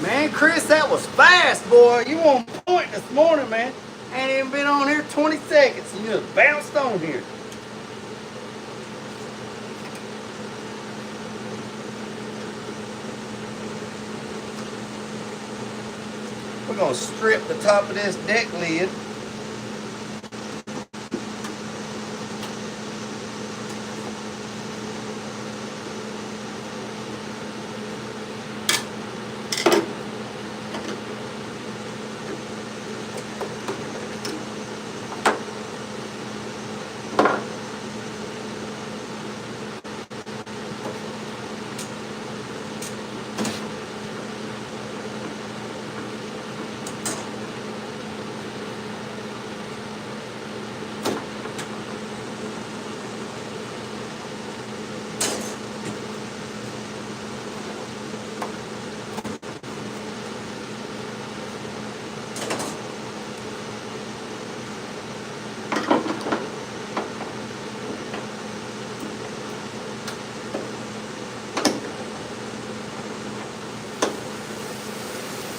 Man, Chris, that was fast, boy. You on point this morning, man. Ain't even been on here 20 seconds. You just bounced on here. We're going to strip the top of this deck lid.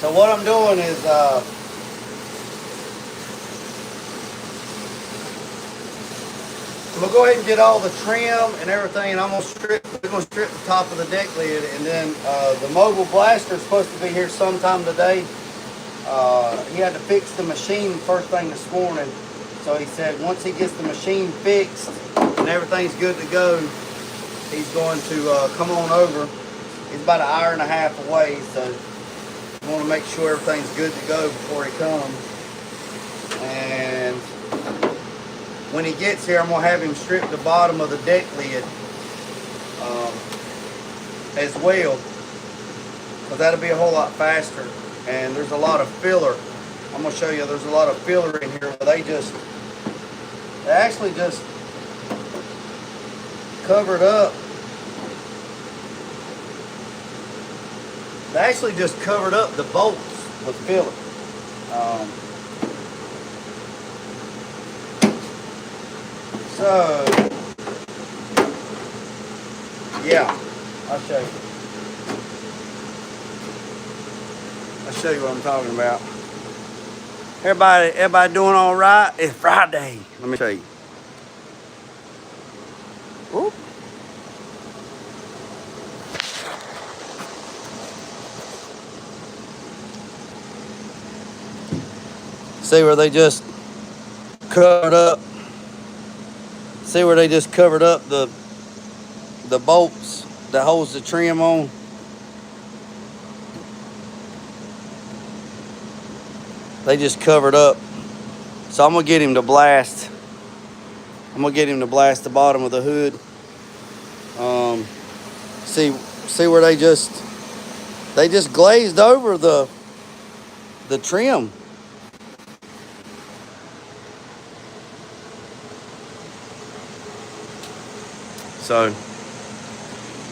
So what I'm doing is I'm gonna go ahead and get all the trim and everything, and we're gonna strip the top of the deck lid, and then the mobile blaster is supposed to be here sometime today. He had to fix the machine first thing this morning, so he said once he gets the machine fixed and everything's good to go, he's going to come on over. He's about an hour and a half away, so I want to make sure everything's good to go before he comes. And when he gets here, I'm going to have him strip the bottom of the deck lid as well, because that'll be a whole lot faster. And there's a lot of filler. I'm going to show you there's a lot of filler in here, but they actually just covered up. They actually just covered up the bolts with filler. So, yeah, I'll show you. I'll show you what I'm talking about. Everybody doing all right? It's Friday. Let me show you. Ooh. See where they just covered up? See where they just covered up the bolts that holds the trim on? They just covered up. So I'm gonna get him to blast. I'm gonna get him to blast the bottom of the hood. See where they just glazed over the trim. So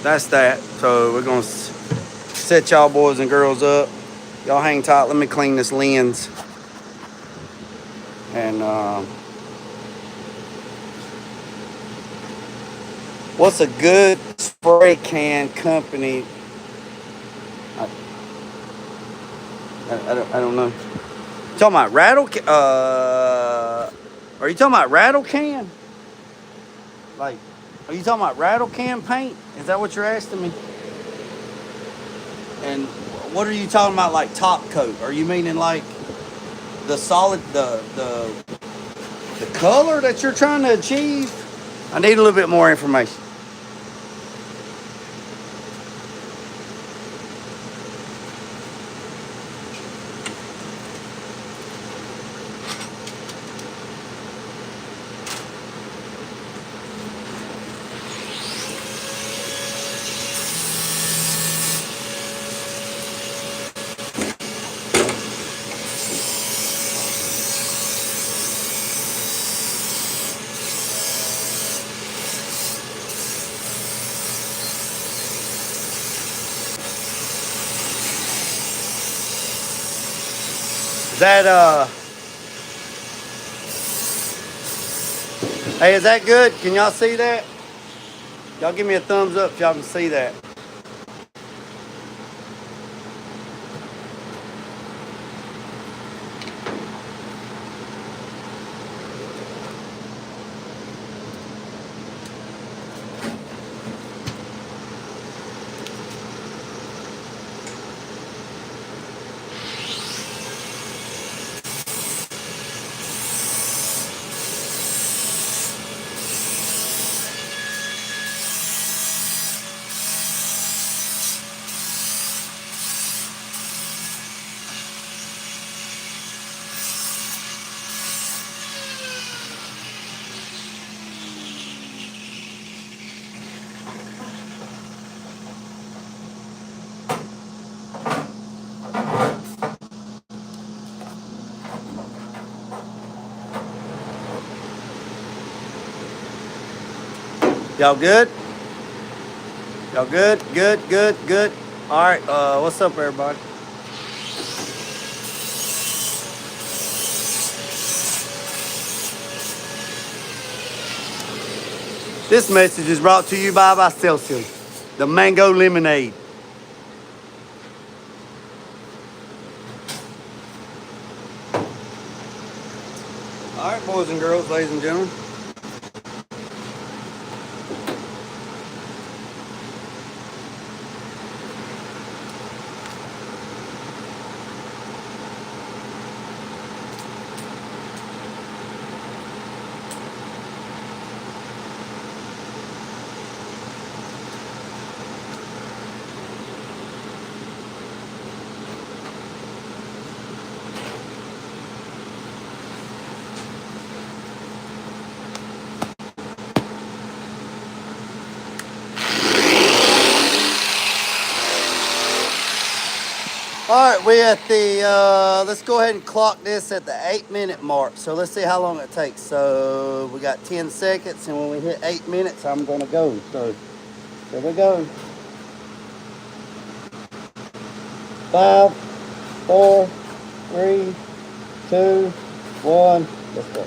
that's that. So we're gonna set y'all boys and girls up. Y'all hang tight. Let me clean this lens. And what's a good spray can company? I don't know. You talking about rattle? Are you talking about rattle can? Like, are you talking about rattle can paint? Is that what you're asking me? And what are you talking about, like top coat? Are you meaning like the solid, the color that you're trying to achieve? I need a little bit more information. Is that, hey, is that good? Can y'all see that? Y'all give me a thumbs up if y'all can see that. Y'all good? Y'all good? Good, good, good. All right, what's up, everybody? This message is brought to you by Celsius, the mango lemonade. All right, boys and girls, ladies and gentlemen. All right, we at the, let's go ahead and clock this at the 8-minute mark. So let's see how long it takes. So we got 10 seconds, and when we hit 8 minutes, I'm gonna go. So here we go. 5, 4, 3, 2, 1, let's go.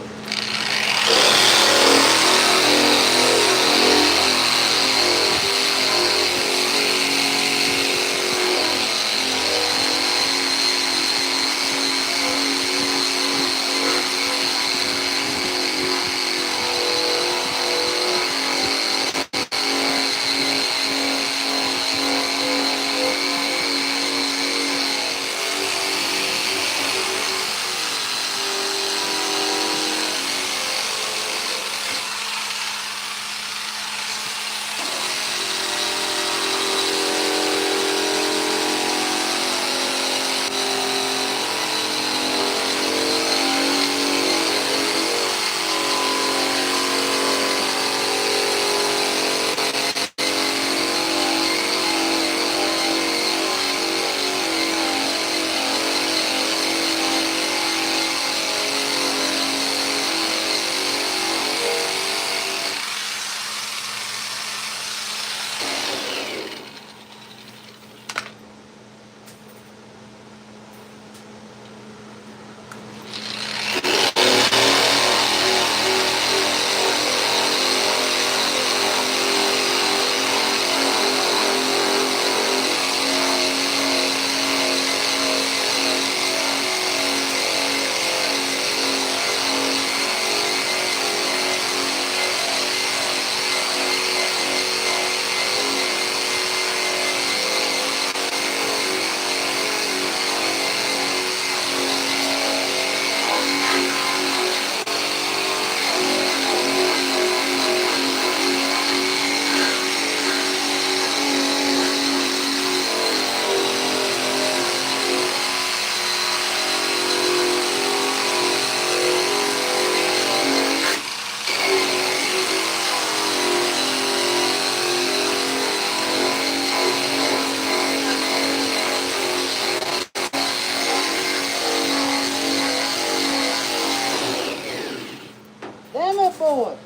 Damn it, boy.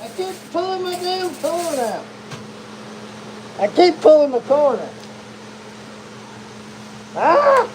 I keep pulling my damn cord out. I keep pulling the cord out. Ah!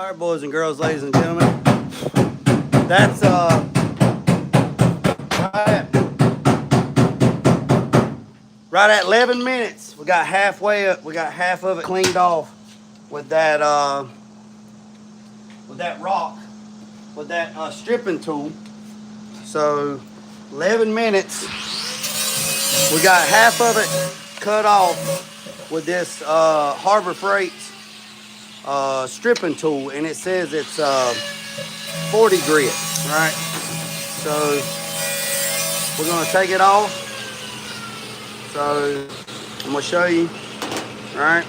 All right, boys and girls, ladies and gentlemen, that's right at 11 minutes. We got halfway up. We got half of it cleaned off with that rock, with that stripping tool. So 11 minutes. We got half of it cut off with this Harbor Freight stripping tool, and it says it's 40 grit, right? So we're gonna take it off. So I'm gonna show you, all right?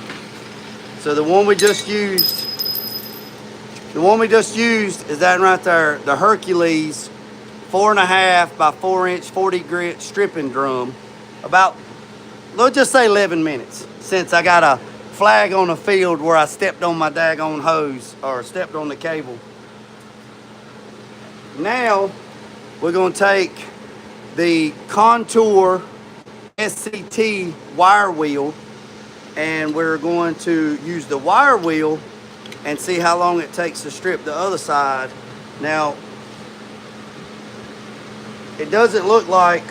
So the one we just used is that right there, the Hercules 4.5 by 4 inch 40 grit stripping drum. About, let's just say 11 minutes, since I got a flag on the field where I stepped on my daggone hose or stepped on the cable. Now we're gonna take the Contour SCT wire wheel, and we're going to use the wire wheel and see how long it takes to strip the other side. Now, it doesn't look like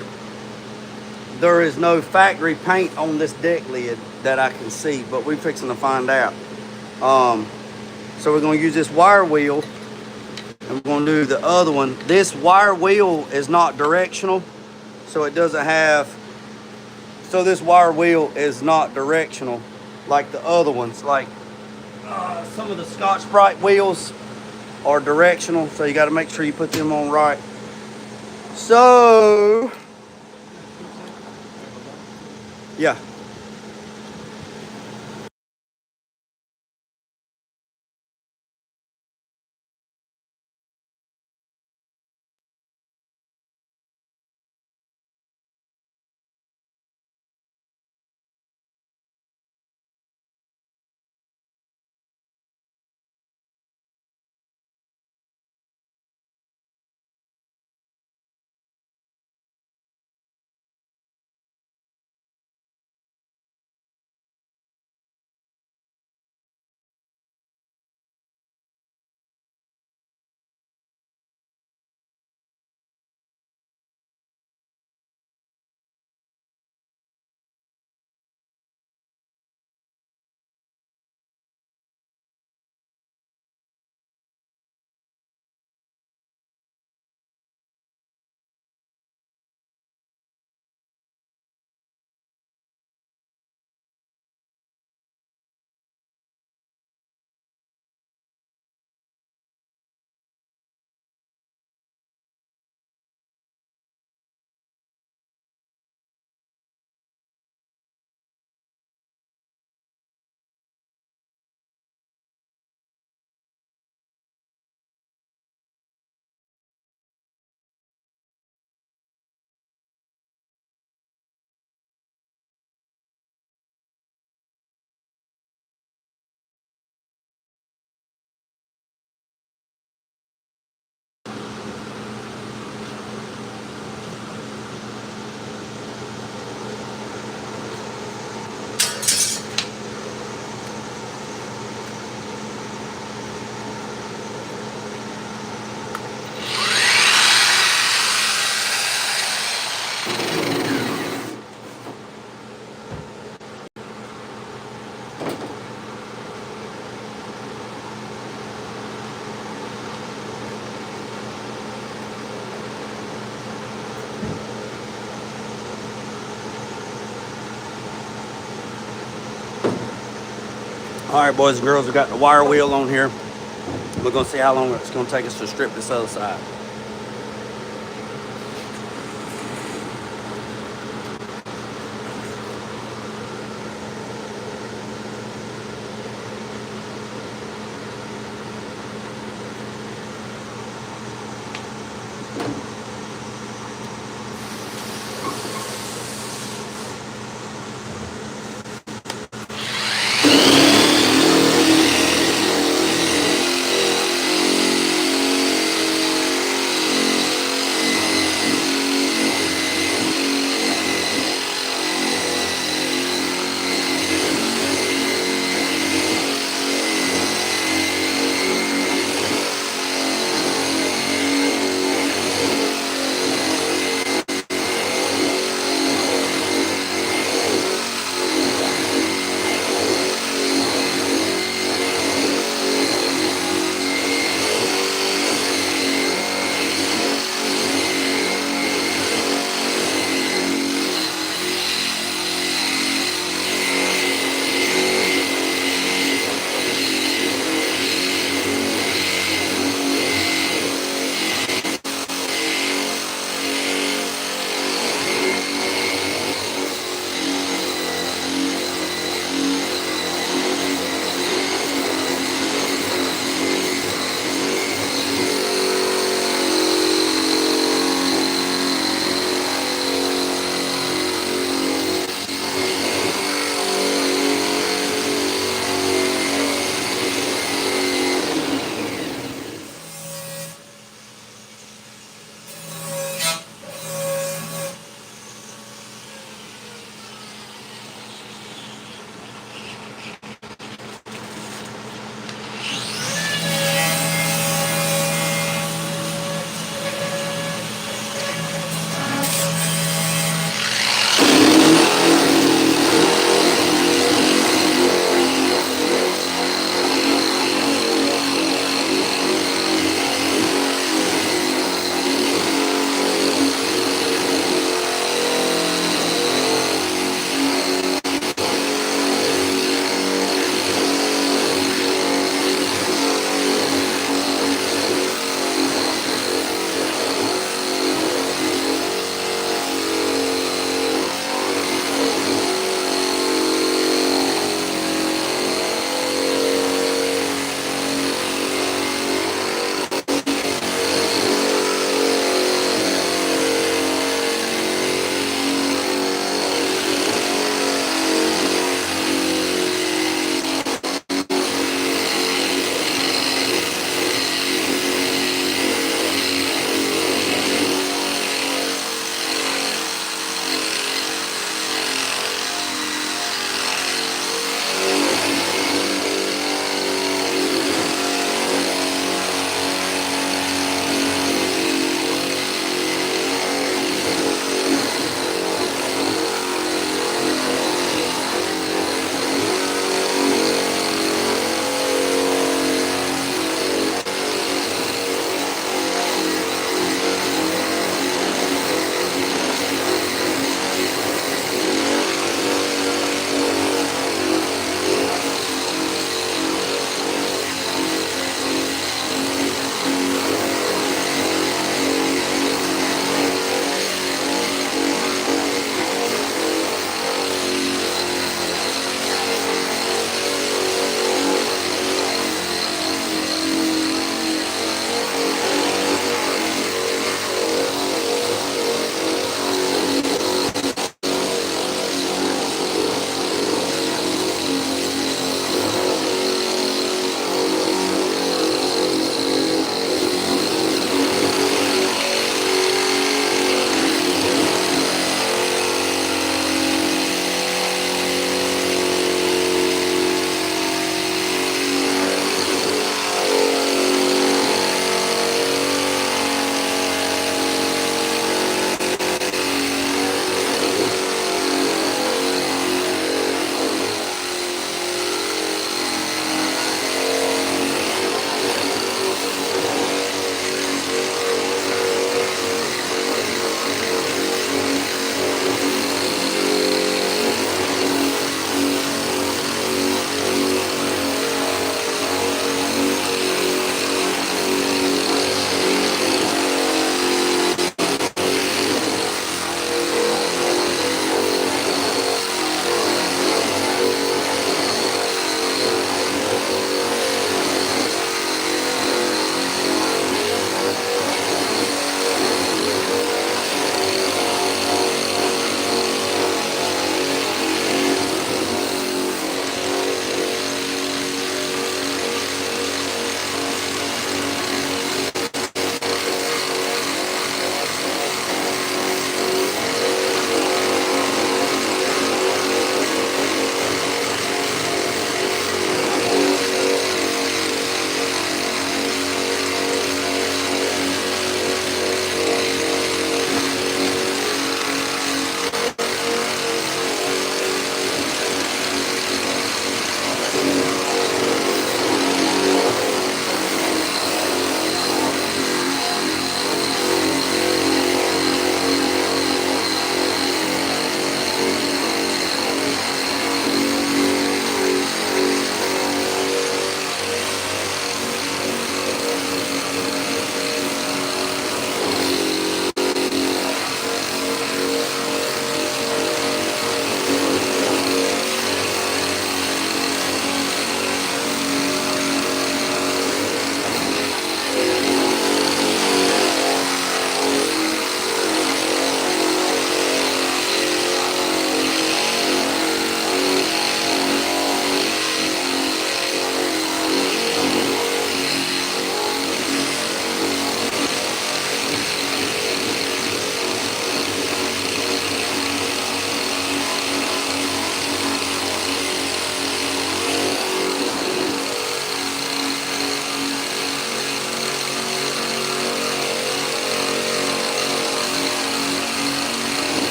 there is no factory paint on this deck lid that I can see, but we're fixing to find out. So we're going to use this wire wheel, and we're going to do the other one. This wire wheel is not directional, so it doesn't have, so this wire wheel is not directional like the other ones. Like some of the Scotch-Brite wheels are directional, so you got to make sure you put them on right. So yeah. All right, boys and girls, we got the wire wheel on here. We're gonna see how long it's gonna take us to strip this other side.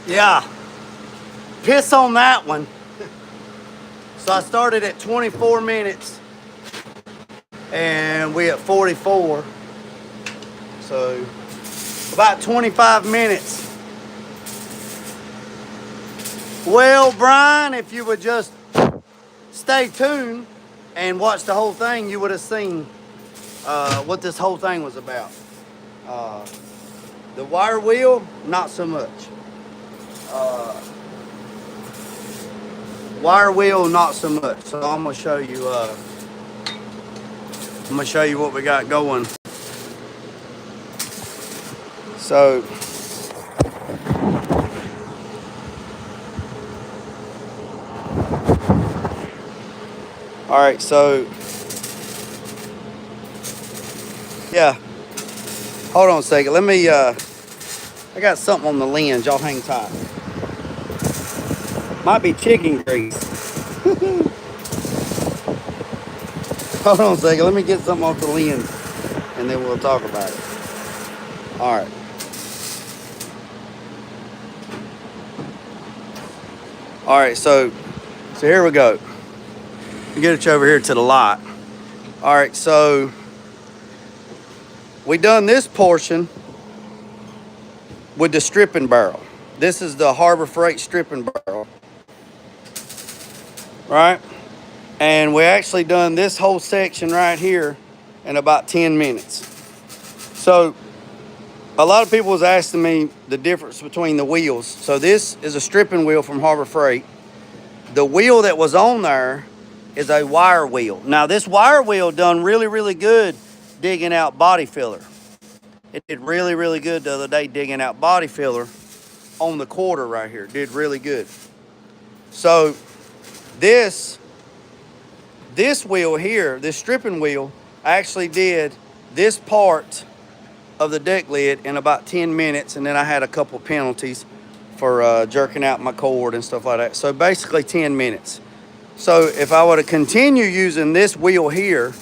Yeah, piss on that one. So I started at 24 minutes and we at 44. So about 25 minutes. Well, Brian, if you would just stay tuned and watch the whole thing, you would have seen what this whole thing was about. The wire wheel, not so much. Wire wheel, not so much. So I'm gonna show you. I'm gonna show you what we got going. So. All right, so yeah, hold on a second. Let me, I got something on the lens. Y'all hang tight. Might be chicken grease. Hold on a second. Let me get something off the lens and then we'll talk about it. All right. All right, so here we go. Get it over here to the light. All right, so we done this portion with the stripping barrel. This is the Harbor Freight stripping barrel, right? And we actually done this whole section right here in about 10 minutes. So a lot of people was asking me the difference between the wheels. So this is a stripping wheel from Harbor Freight. The wheel that was on there is a wire wheel. Now this wire wheel done really, really good digging out body filler. It did really, really good the other day digging out body filler on the quarter right here. It did really good. So this wheel here, this stripping wheel, actually did this part of the deck lid in about 10 minutes, and then I had a couple penalties for jerking out my cord and stuff like that. So basically 10 minutes. So if I were to continue using this wheel here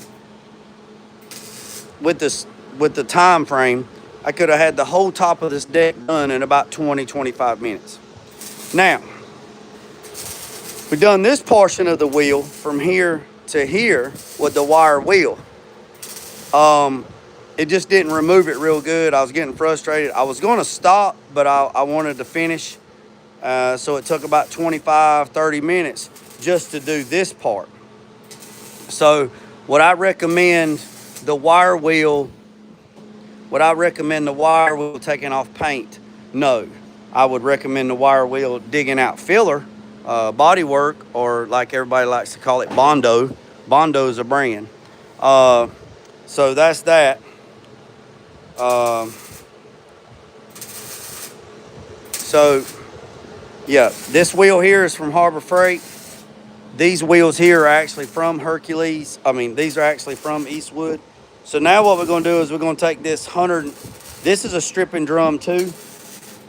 with the time frame, I could have had the whole top of this deck done in about 20-25 minutes. Now, we've done this portion of the wheel from here to here with the wire wheel. It just didn't remove it real good. I was getting frustrated. I was going to stop, but I wanted to finish. So it took about 25-30 minutes just to do this part. So would I recommend the wire wheel? Would I recommend the wire wheel taking off paint? No. I would recommend the wire wheel digging out filler, body work, or like everybody likes to call it, Bondo. Bondo is a brand. So that's that. So yeah, this wheel here is from Harbor Freight. These wheels here are actually from Hercules. I mean, these are actually from Eastwood. So now what we're going to do is we're going to take this this is a stripping drum too.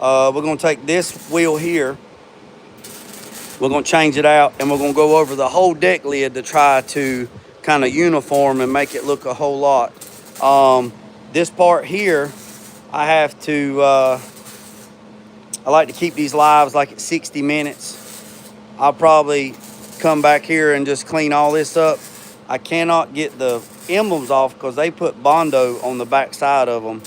We're going to take this wheel here. We're going to change it out, and we're going to go over the whole deck lid to try to kind of uniform and make it look a whole lot. This part here, I have to, I like to keep these lives like at 60 minutes. I'll probably come back here and just clean all this up. I cannot get the emblems off because they put Bondo on the back side of them.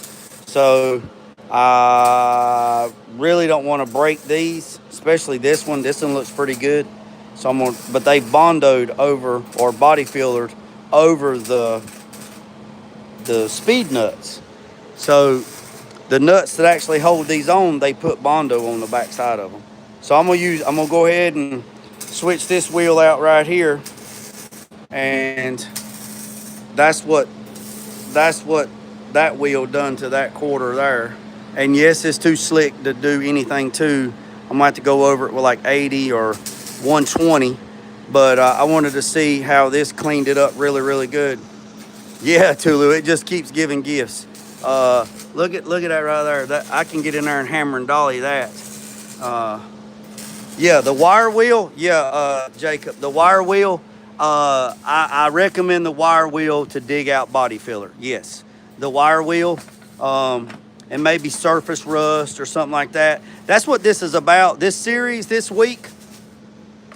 So I really don't want to break these, especially this one. This one looks pretty good. So but they Bondoed over or body fillered over the speed nuts. So the nuts that actually hold these on, they put Bondo on the back side of them. So I'm gonna go ahead and switch this wheel out right here, and that's what that wheel done to that quarter there. And yes, it's too slick to do anything to. I'm gonna have to go over it with like 80 or 120, but I wanted to see how this cleaned it up really, really good. Yeah, Tulu, it just keeps giving gifts. Look at that right there. That I can get in there and hammer and dolly that. Yeah, the wire wheel. Yeah, Jacob, the wire wheel. I recommend the wire wheel to dig out body filler. Yes, the wire wheel. and maybe surface rust or something like that. That's what this is about. This series this week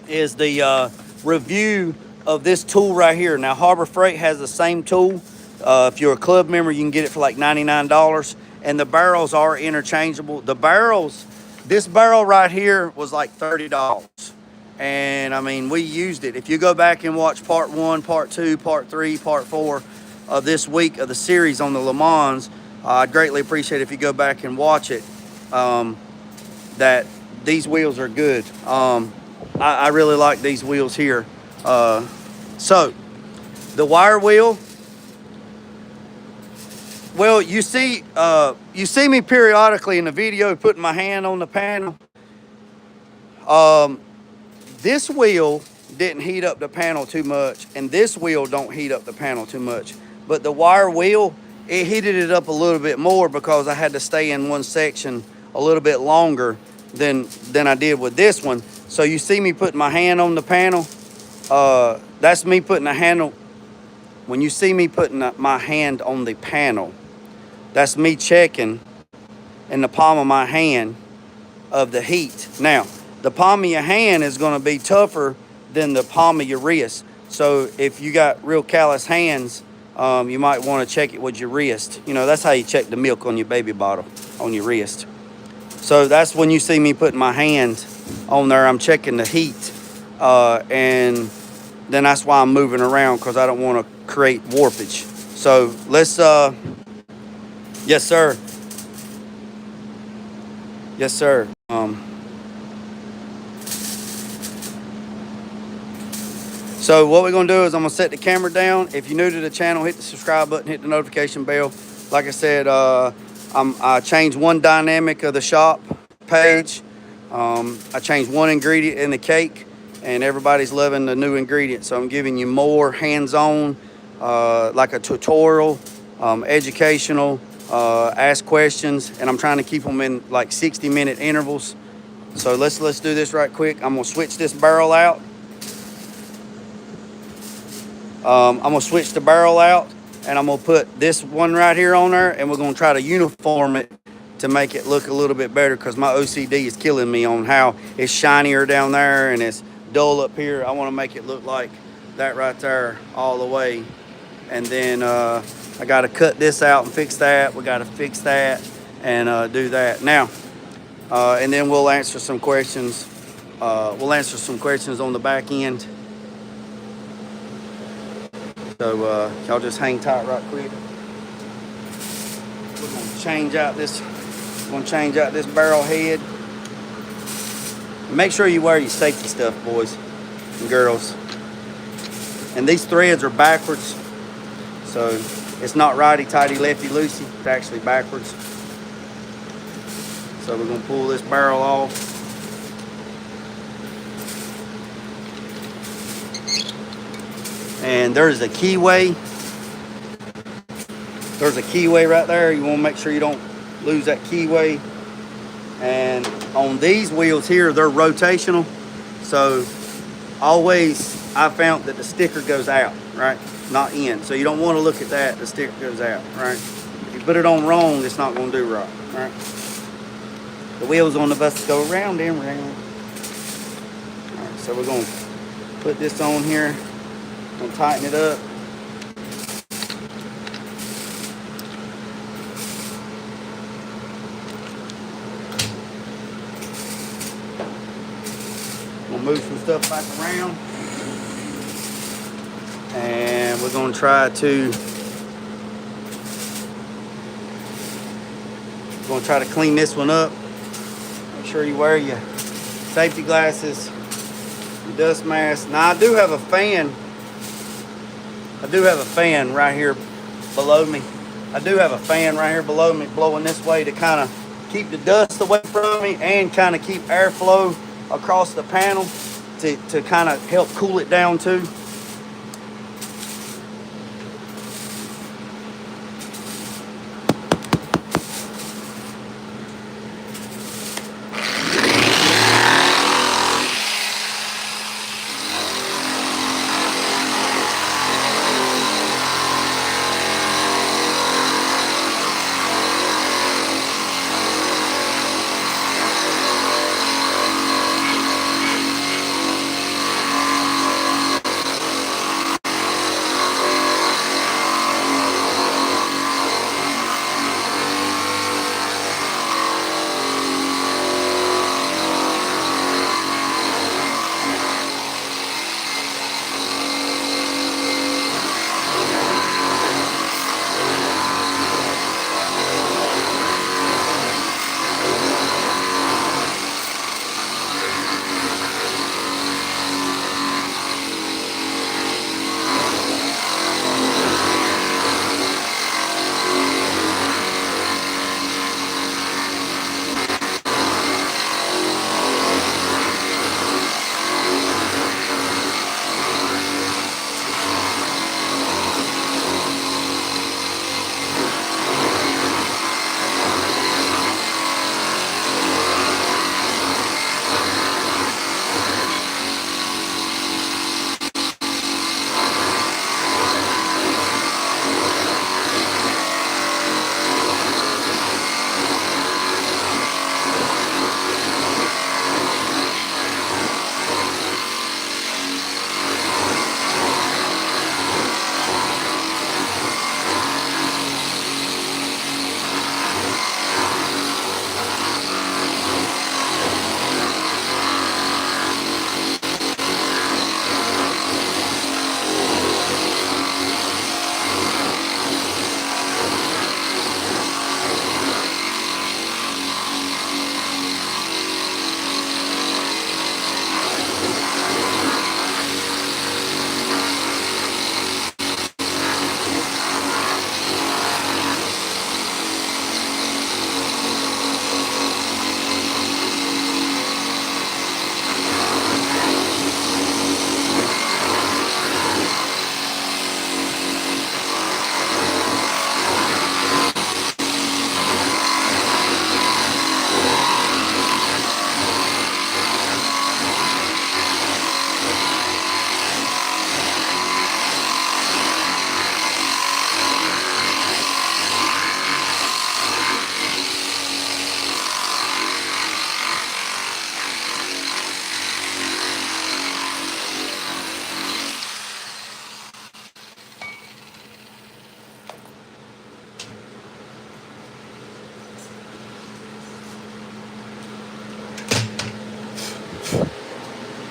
is the review of this tool right here. Now, Harbor Freight has the same tool. If you're a club member, you can get it for like $99, and the barrels are interchangeable. The barrels, this barrel right here was like $30. And I mean, we used it. If you go back and watch part 1, part 2, part 3, part 4 of this week of the series on the Lemans, I'd greatly appreciate if you go back and watch it. That these wheels are good. I really like these wheels here. So the wire wheel, well, you see me periodically in the video putting my hand on the panel. This wheel didn't heat up the panel too much, and this wheel don't heat up the panel too much. But the wire wheel, it heated it up a little bit more because I had to stay in one section a little bit longer than I did with this one. So you see me putting my hand on the panel. That's me putting a handle. When you see me putting my hand on the panel, that's me checking in the palm of my hand of the heat. Now, the palm of your hand is going to be tougher than the palm of your wrist. So if you got real callous hands, you might want to check it with your wrist. You know, that's how you check the milk on your baby bottle, on your wrist. So that's when you see me putting my hand on there, I'm checking the heat. And then that's why I'm moving around, because I don't want to create warpage. So let's, yes, sir. Yes, sir. So what we're going to do is I'm going to set the camera down. If you're new to the channel, hit the subscribe button, hit the notification bell. Like I said, I changed one dynamic of the shop page. I changed one ingredient in the cake, and everybody's loving the new ingredient. So I'm giving you more hands-on, like a tutorial, educational, ask questions, and I'm trying to keep them in like 60-minute intervals. So let's do this right quick. I'm going to switch this barrel out. I'm going to switch the barrel out, and I'm going to put this one right here on there, and we're going to try to uniform it to make it look a little bit better, because my OCD is killing me on how it's shinier down there and it's dull up here. I want to make it look like that right there all the way. And then I got to cut this out and fix that. We got to fix that and do that. Now, and then we'll answer some questions. We'll answer some questions on the back end. So y'all just hang tight right quick. We're gonna change out this barrel head. Make sure you wear your safety stuff, boys and girls. And these threads are backwards, so it's not righty-tighty, lefty-loosey. It's actually backwards. So we're gonna pull this barrel off. And there's a keyway. There's a keyway right there. You want to make sure you don't lose that keyway. And on these wheels here, they're rotational. So always, I found that the sticker goes out, right? Not in. So you don't want to look at that. The sticker goes out, right? If you put it on wrong, it's not going to do right, right? The wheels on the bus go round and round. All right, so we're going to put this on here. Gonna tighten it up. Gonna move some stuff back around, and we're gonna try to clean this one up. Make sure you wear your safety glasses, your dust mask. Now I do have a fan. I do have a fan right here below me. Blowing this way to kind of keep the dust away from me and kind of keep airflow across the panel to kind of help cool it down too.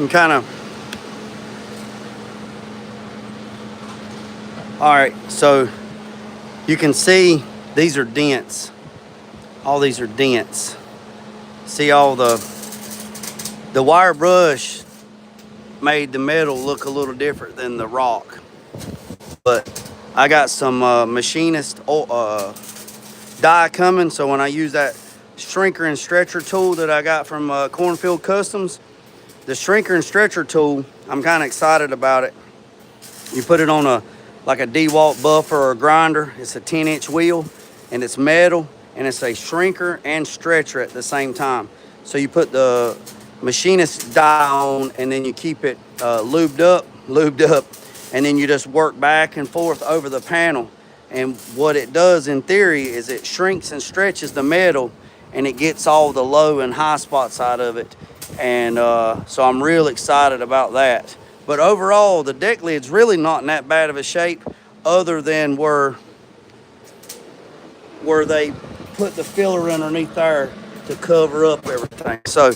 can kind of, all right, so you can see these are dents. All these are dents. See all the wire brush made the metal look a little different than the rock. But I got some machinist die coming, so when I use that shrinker and stretcher tool that I got from Cornfield Customs, the shrinker and stretcher tool, I'm kind of excited about it. You put it on like a DeWalt buffer or a grinder. It's a 10-inch wheel, and it's metal, and it's a shrinker and stretcher at the same time. So you put the machinist die on, and then you keep it lubed up, and then you just work back and forth over the panel. And what it does in theory is it shrinks and stretches the metal, and it gets all the low and high spots out of it. And so I'm real excited about that. But overall, the deck lid's really not in that bad of a shape, other than where they put the filler underneath there to cover up everything. So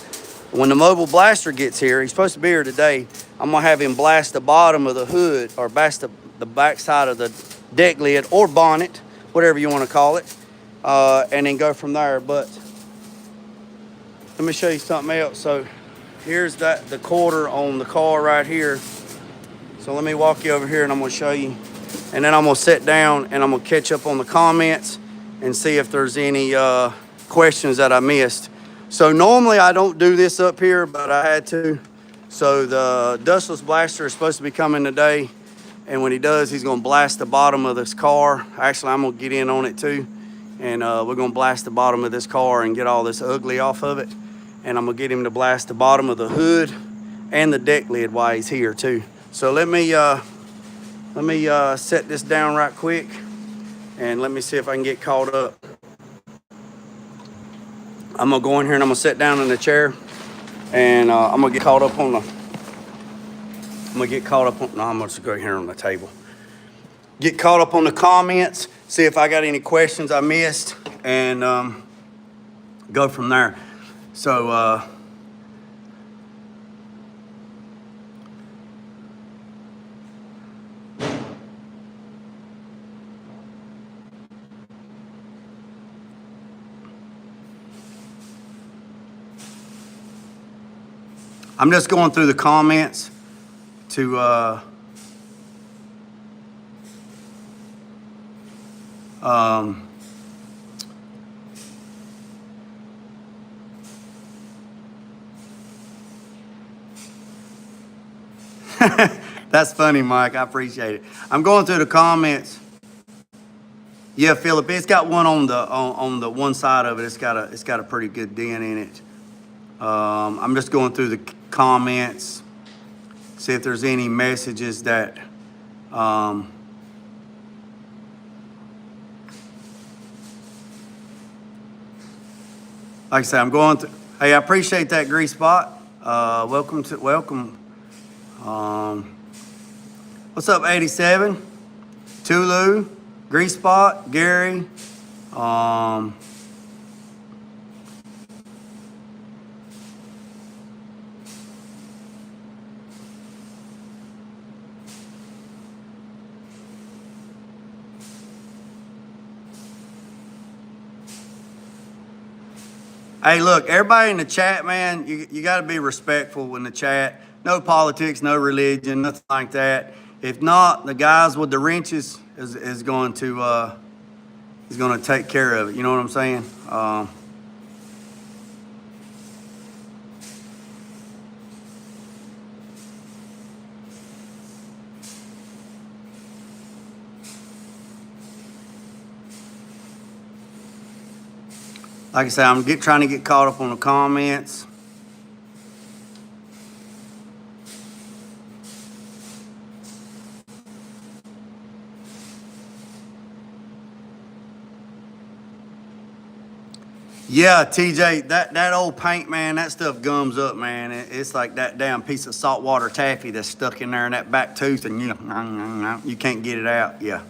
when the mobile blaster gets here, he's supposed to be here today, I'm gonna have him blast the bottom of the hood, or blast the back side of the deck lid or bonnet, whatever you want to call it, and then go from there. But let me show you something else. So here's the quarter on the car right here. So let me walk you over here and I'm gonna show you. And then I'm gonna sit down and I'm gonna catch up on the comments and see if there's any questions that I missed. So normally I don't do this up here, but I had to. So the dustless blaster is supposed to be coming today. And when he does, he's gonna blast the bottom of this car. Actually, I'm gonna get in on it too. And we're gonna blast the bottom of this car and get all this ugly off of it. And I'm gonna get him to blast the bottom of the hood and the deck lid while he's here too. So let me set this down right quick, and let me see if I can get caught up. I'm gonna go in here and I'm gonna sit down in the chair, and I'm gonna get caught up on the. I'm gonna get caught up on. No, I'm gonna just go here on the table. Get caught up on the comments. See if I got any questions I missed, and go from there. So. I'm just going through the comments to that's funny, Mike. I appreciate it. I'm going through the comments. Yeah, Philip, it's got one on the one side of it. It's got a pretty good dent in it. I'm just going through the comments, see if there's any messages that like I say, I'm going through. Hey, I appreciate that, Grease Spot. Welcome. What's up, 87? Tulu, Grease Spot, Gary. Hey, look, everybody in the chat, man, you got to be respectful in the chat. No politics, no religion, nothing like that. If not, the guys with the wrenches is going to take care of it. You know what I'm saying? Like I said, I'm trying to get caught up on the comments. Yeah, TJ, that old paint, man, that stuff gums up, man. It's like that damn piece of saltwater taffy that's stuck in there in that back tooth, and you can't get it out. Yeah.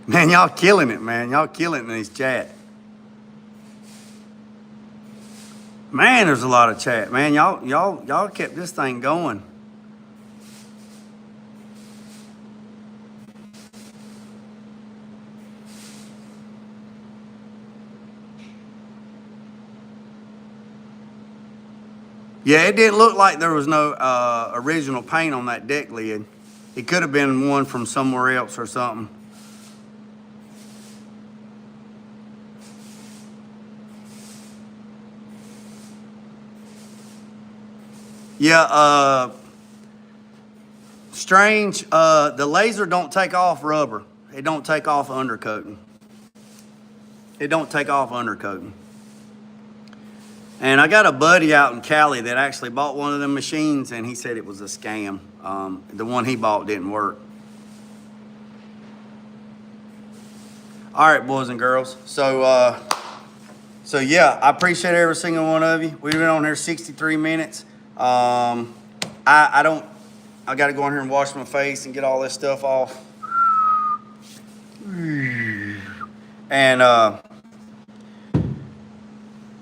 Man, y'all killing it, man. Y'all killing it in this chat. Man, there's a lot of chat, man. Y'all kept this thing going. Yeah, it didn't look like there was no original paint on that deck lid. It could have been one from somewhere else or something. Yeah, strange. The laser don't take off rubber. It don't take off undercoating. It don't take off undercoating. And I got a buddy out in Cali that actually bought one of them machines, and he said it was a scam. The one he bought didn't work. All right, boys and girls. So yeah, I appreciate every single one of you. We've been on here 63 minutes. I got to go in here and wash my face and get all this stuff off. And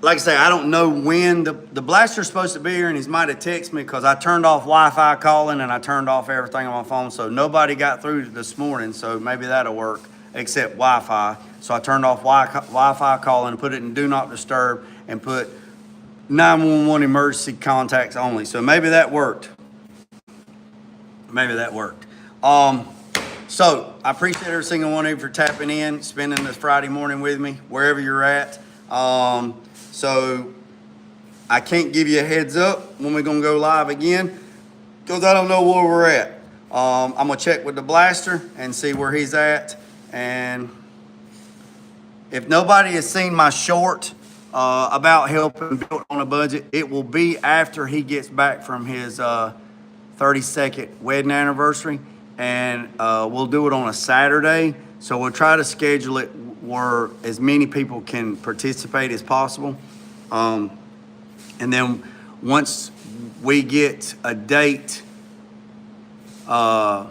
like I say, I don't know when the blaster's supposed to be here, and he's might have texted me because I turned off Wi-Fi calling and I turned off everything on my phone, so nobody got through this morning. So maybe that'll work, except Wi-Fi. So I turned off Wi-Fi calling and put it in Do Not Disturb and put 911 emergency contacts only. So maybe that worked. Maybe that worked. So I appreciate every single one of you for tapping in, spending this Friday morning with me, wherever you're at. So I can't give you a heads up when we're gonna go live again because I don't know where we're at. I'm gonna check with the blaster and see where he's at. And if nobody has seen my short about helping build on a budget, it will be after he gets back from his 32nd wedding anniversary, and we'll do it on a Saturday. So we'll try to schedule it where as many people can participate as possible. And then once we get a date, yeah,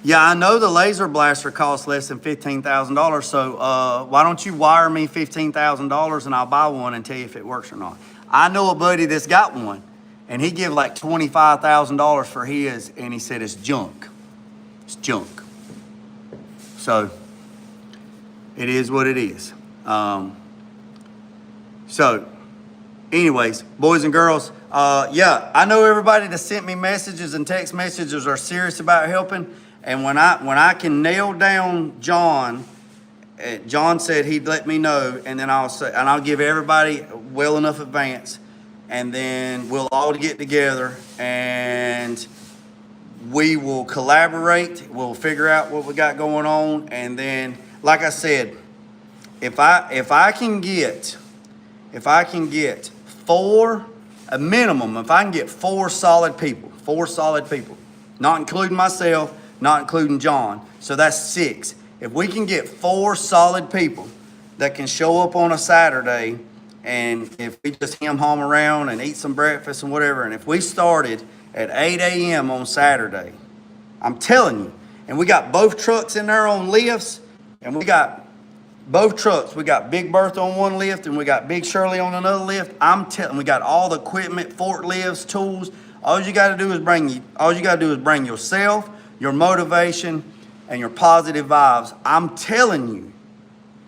I know the laser blaster costs less than $15,000. So why don't you wire me $15,000 and I'll buy one and tell you if it works or not. I know a buddy that's got one, and he give like $25,000 for his, and he said it's junk. It's junk. So it is what it is. So anyways, boys and girls, yeah, I know everybody that sent me messages and text messages are serious about helping. And when I can nail down John, John said he'd let me know, and then I'll give everybody well enough advance, and then we'll all get together and we will collaborate. We'll figure out what we got going on, and then, like I said, if I can get four, a minimum, if I can get four solid people, not including myself, not including John, so that's 6. If we can get 4 solid people that can show up on a Saturday, and if we just hum around and eat some breakfast and whatever, and if we started at 8 a.m. on Saturday, I'm telling you, and we got both trucks in there on lifts, and we got both trucks. We got Big Bertha on one lift, and we got Big Shirley on another lift. I'm telling, we got all the equipment, forklifts, tools. All you got to do is bring yourself, your motivation, and your positive vibes. I'm telling you,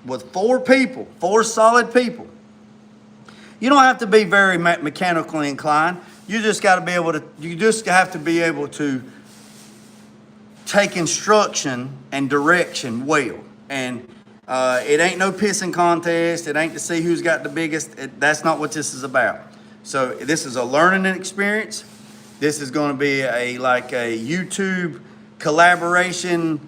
with 4 people, 4 solid people, you don't have to be very mechanically inclined. You just got to be able to. You just have to be able to take instruction and direction well. And it ain't no pissing contest. It ain't to see who's got the biggest. That's not what this is about. So this is a learning experience. This is going to be a YouTube collaboration,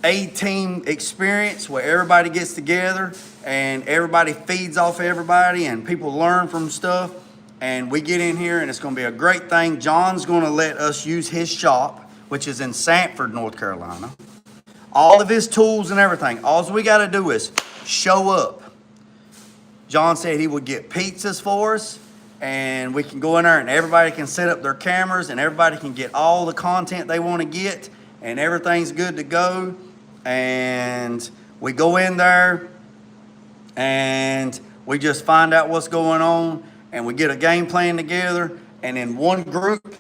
A-team experience where everybody gets together and everybody feeds off everybody and people learn from stuff. And we get in here and it's going to be a great thing. John's going to let us use his shop, which is in Sanford, North Carolina. All of his tools and everything. All we got to do is show up. John said he would get pizzas for us, and we can go in there and everybody can set up their cameras and everybody can get all the content they want to get, and everything's good to go. And we go in there and we just find out what's going on, and we get a game plan together. And in one group,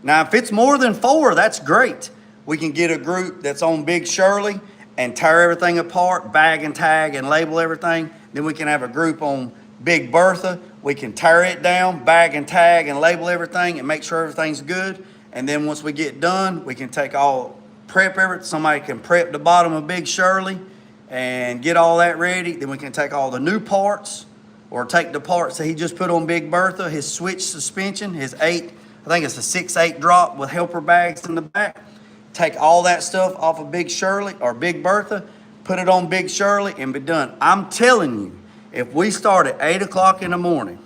now if it's more than 4, that's great. We can get a group that's on Big Shirley and tear everything apart, bag and tag and label everything. Then we can have a group on Big Bertha. We can tear it down, bag and tag and label everything and make sure everything's good. And then once we get done, we can take somebody can prep the bottom of Big Shirley and get all that ready. Then we can take all the new parts, or take the parts that he just put on Big Bertha, his switch suspension, his 8, I think it's a 6/8 drop with helper bags in the back. Take all that stuff off of Big Shirley or Big Bertha, put it on Big Shirley, and be done. I'm telling you, if we start at 8 o'clock in the morning,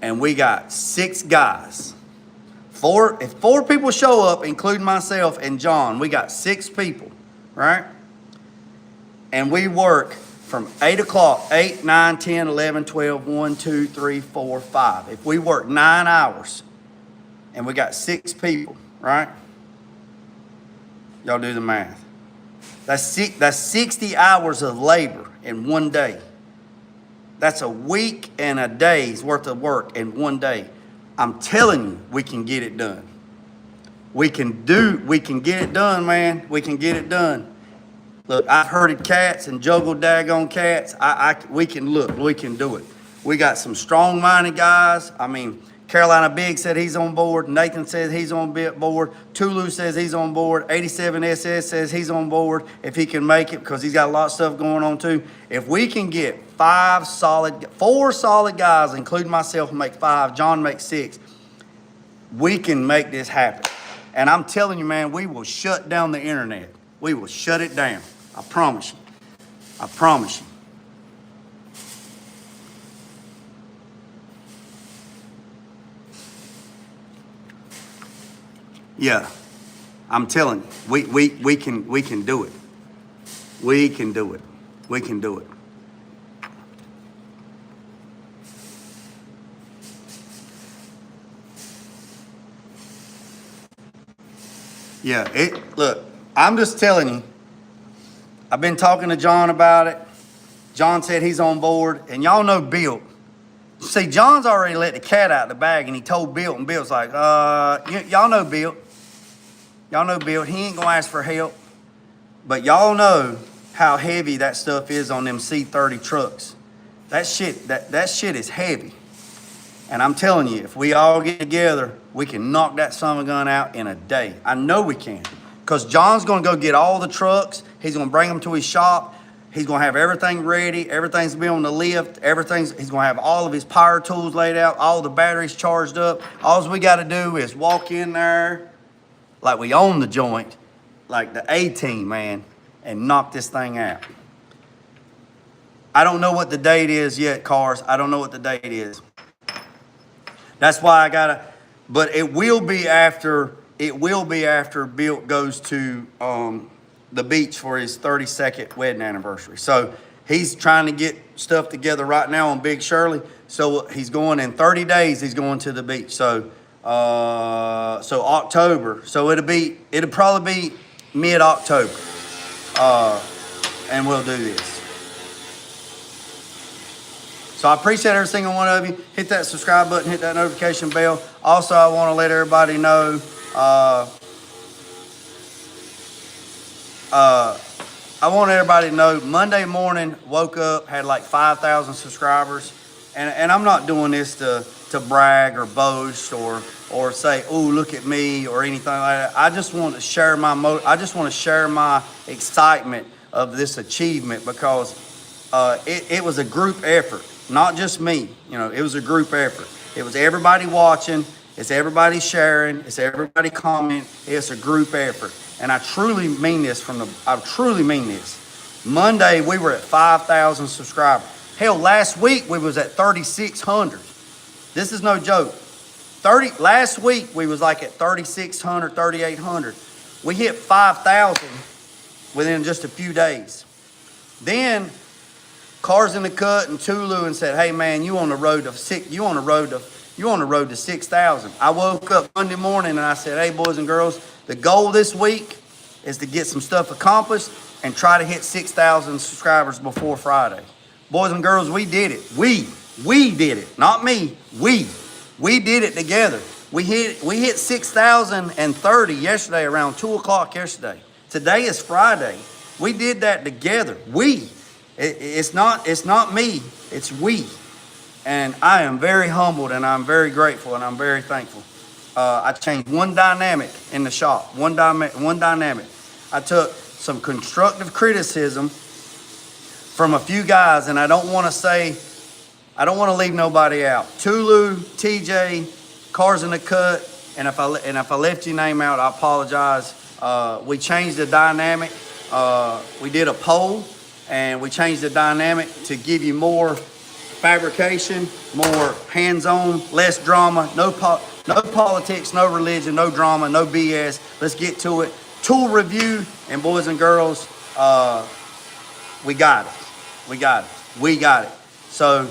and we got 6 guys, if 4 people show up, including myself and John, we got 6 people, right? And we work from 8 o'clock, 8, 9, 10, 11, 12, 1, 2, 3, 4, 5. If we work 9 hours and we got 6 people, right? Y'all do the math. That's 60 hours of labor in one day. That's a week and a day's worth of work in one day. I'm telling you, we can get it done. We can get it done, man. We can get it done. Look, I've herded cats and juggled daggone cats. We can do it. We got some strong-minded guys. I mean, Carolina Big said he's on board. Nathan says he's on board. Tulu says he's on board. 87SS says he's on board if he can make it, because he's got a lot of stuff going on too. If we can get 4 solid guys, including myself, make 5, John makes 6, we can make this happen. And I'm telling you, man, we will shut down the internet. We will shut it down. I promise you. I promise you. Yeah, I'm telling you, we can do it. We can do it. We can do it. Yeah, look, I'm just telling you, I've been talking to John about it. John said he's on board, and y'all know Bill. See, John's already let the cat out of the bag, and he told Bill, and Bill's like, y'all know Bill. Y'all know Bill. He ain't gonna ask for help. But y'all know how heavy that stuff is on them C30 trucks. That shit is heavy. And I'm telling you, if we all get together, we can knock that son of a gun out in a day. I know we can. Because John's gonna go get all the trucks. He's gonna bring them to his shop. He's gonna have everything ready. Everything's gonna be on the lift. He's gonna have all of his power tools laid out, all the batteries charged up. All we gotta do is walk in there like we own the joint, like the A-team, man, and knock this thing out. I don't know what the date is yet, Cars. I don't know what the date is. That's why but it will be after Bill goes to the beach for his 32nd wedding anniversary. So he's trying to get stuff together right now on Big Shirley. So he's going in 30 days, he's going to the beach. So October. So it'll probably be mid-October. And we'll do this. So I appreciate every single one of you. Hit that subscribe button, hit that notification bell. Also, I want to let everybody know, Monday morning, woke up, had like 5,000 subscribers. And I'm not doing this to brag or boast or say, oh, look at me or anything like that. I just want to share my excitement of this achievement, because it was a group effort, not just me. You know, it was a group effort. It was everybody watching, it's everybody sharing, it's everybody commenting. It's a group effort. And I truly mean this Monday, we were at 5,000 subscribers. Hell, last week we was at 3,600. This is no joke. Last week we was like at 3,600, 3,800. We hit 5,000 within just a few days. Then Cars in the Cut and Tulu and said, hey man, you on the road to You're on the road to 6,000. I woke up Monday morning and I said, hey, boys and girls, the goal this week is to get some stuff accomplished and try to hit 6,000 subscribers before Friday. Boys and girls, we did it. We did it. Not me. We did it together. We hit 6,030 yesterday around 2 o'clock yesterday. Today is Friday. We did that together. It's not me. It's we. And I am very humbled and I'm very grateful and I'm very thankful. I changed one dynamic in the shop. One dynamic. I took some constructive criticism from a few guys, and I don't want to leave nobody out. Tulu, TJ, Cars in the Cut, and if I left your name out, I apologize. We changed the dynamic. We did a poll, and we changed the dynamic to give you more fabrication, more hands-on, less drama, no politics, no religion, no drama, no BS. Let's get to it. Tool review, and boys and girls, we got it. We got it. So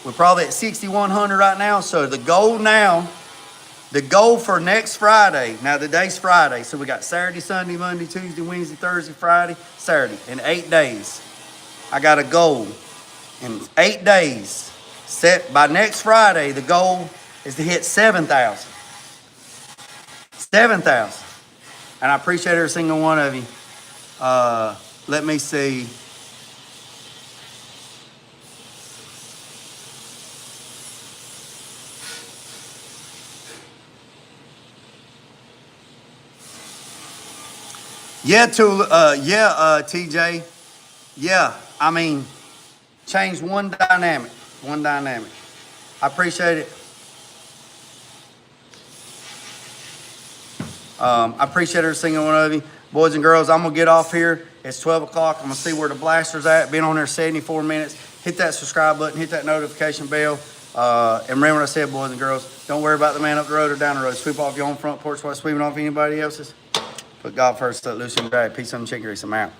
we're probably at 6,100 right now. So the goal for next Friday, now the day's Friday, so we got Saturday, Sunday, Monday, Tuesday, Wednesday, Thursday, Friday, Saturday, in 8 days. I got a goal in 8 days. Set by next Friday, the goal is to hit 7,000. 7,000. And I appreciate every single one of you. Let me see. TJ. Yeah, I mean, change one dynamic. I appreciate it. I appreciate every single one of you. Boys and girls, I'm going to get off here. It's 12 o'clock. I'm going to see where the blaster's at. Been on there 74 minutes. Hit that subscribe button. Hit that notification bell. And remember what I said, boys and girls. Don't worry about the man up the road or down the road. Sweep off your own front porch while sweeping off anybody else's. Put God first, let loose and drag. Peace on the chicken grease. I'm out.